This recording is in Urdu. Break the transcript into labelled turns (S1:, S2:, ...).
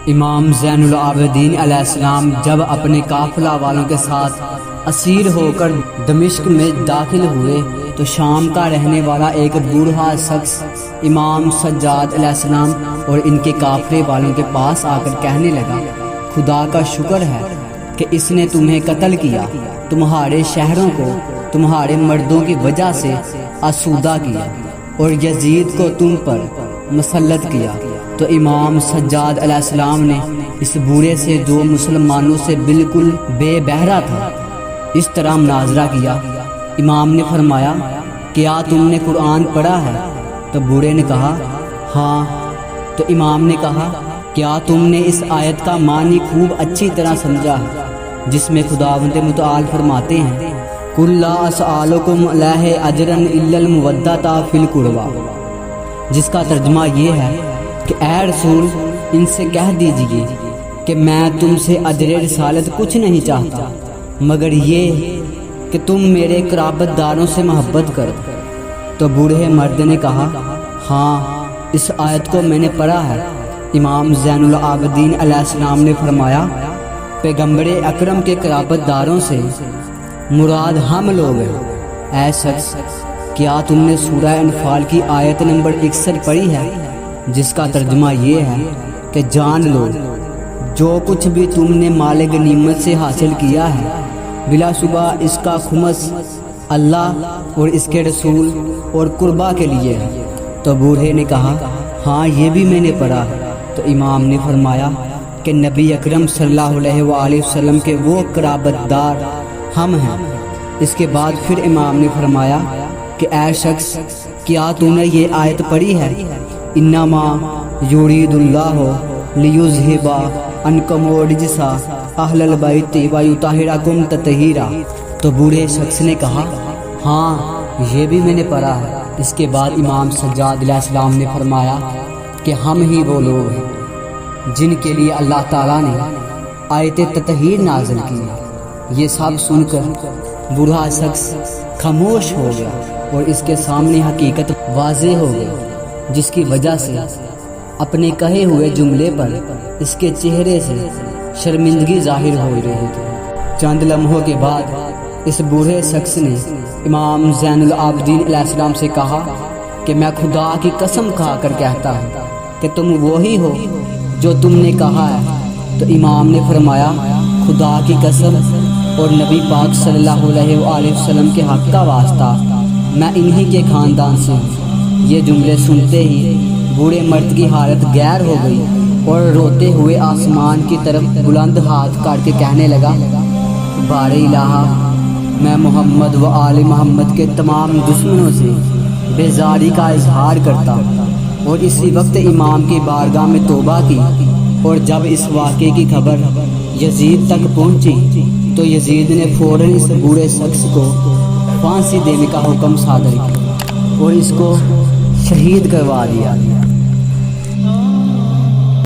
S1: امام زین العابدین علیہ السلام جب اپنے قافلہ والوں کے ساتھ اسیر ہو کر دمشق میں داخل ہوئے تو شام کا رہنے والا ایک بوڑھا شخص امام سجاد علیہ السلام اور ان کے قافلے والوں کے پاس آ کر کہنے لگا، خدا کا شکر ہے کہ اس نے تمہیں قتل کیا، تمہارے شہروں کو تمہارے مردوں کی وجہ سے آسودہ کیا اور یزید کو تم پر مسلط کیا۔ تو امام سجاد علیہ السلام نے اس بوڑھے سے جو مسلمانوں سے بالکل بے بہرا تھا اس طرح مناظرہ کیا۔ امام نے فرمایا، کیا تم نے قرآن پڑھا ہے؟ تو بوڑھے نے کہا ہاں۔ تو امام نے کہا، کیا تم نے اس آیت کا معنی خوب اچھی طرح سمجھا ہے جس میں خداوند متعال فرماتے ہیں، قُل لَا أَسْأَلُكُمْ عَلَيْهِ أَجْرًا إِلَّا الْمَوَدَّةَ فِي الْقُرْبَى، جس کا ترجمہ یہ ہے کہ اے رسول ان سے کہہ دیجئے کہ میں تم سے اجر رسالت کچھ نہیں چاہتا مگر یہ کہ تم میرے قرابت داروں سے محبت کرو۔ تو بوڑھے مرد نے کہا، ہاں اس آیت کو میں نے پڑھا ہے۔ امام زین العابدین علیہ السلام نے فرمایا، پیغمبر اکرم کے قرابت داروں سے مراد ہم لوگ ہیں۔ اے شخص، کیا تم نے سورہ انفال کی آیت نمبر 61 پڑھی ہے جس کا ترجمہ یہ ہے کہ جان لو جو کچھ بھی تم نے مال غنیمت سے حاصل کیا ہے بلا شبہ اس کا خمس اللہ اور اس کے رسول اور قربا کے لیے ہے۔ تو بوڑھے نے کہا، ہاں یہ بھی میں نے پڑھا ہے۔ تو امام نے فرمایا کہ نبی اکرم صلی اللہ علیہ وآلہ وسلم کے وہ قرابت دار ہم ہیں۔ اس کے بعد پھر امام نے فرمایا کہ اے شخص، کیا تم نے یہ آیت پڑھی ہے، انما یرید اللہ لیذھب عنکم الرجس اہل البیت ویطہرکم تطہیرا۔ تو بوڑھے شخص نے کہا، ہاں یہ بھی میں نے پڑھا ہے۔ اس کے بعد امام سجاد علیہ السلام نے فرمایا کہ ہم ہی وہ لوگ ہیں جن کے لیے اللہ تعالیٰ نے آیت تطہیر نازل کی۔ یہ سب سن کر بوڑھا شخص خاموش ہو گیا اور اس کے سامنے حقیقت واضح ہو گئی، جس کی وجہ سے اپنے کہے ہوئے جملے پر اس کے چہرے سے شرمندگی ظاہر ہو رہی تھی۔ چند لمحوں کے بعد اس بوڑھے شخص نے امام زین العابدین علیہ السلام سے کہا کہ میں خدا کی قسم کھا کر کہتا ہوں کہ تم وہی ہو جو تم نے کہا ہے۔ تو امام نے فرمایا، خدا کی قسم اور نبی پاک صلی اللہ علیہ وآلہ وسلم کے حق کا واسطہ میں انہی کے خاندان سے ہوں۔ یہ جملے سنتے ہی بوڑھے مرد کی حالت غیر ہو گئی اور روتے ہوئے آسمان کی طرف بلند ہاتھ کر کے کہنے لگا، بار الہ، میں محمد و آل محمد کے تمام دشمنوں سے بیزاری کا اظہار کرتا ہوں۔ اور اسی وقت امام کی بارگاہ میں توبہ کی، اور جب اس واقعے کی خبر یزید تک پہنچی تو یزید نے فوراً اس بوڑھے شخص کو پھانسی دینے کا حکم صادر کیا اور اس کو شہید کروا دیا۔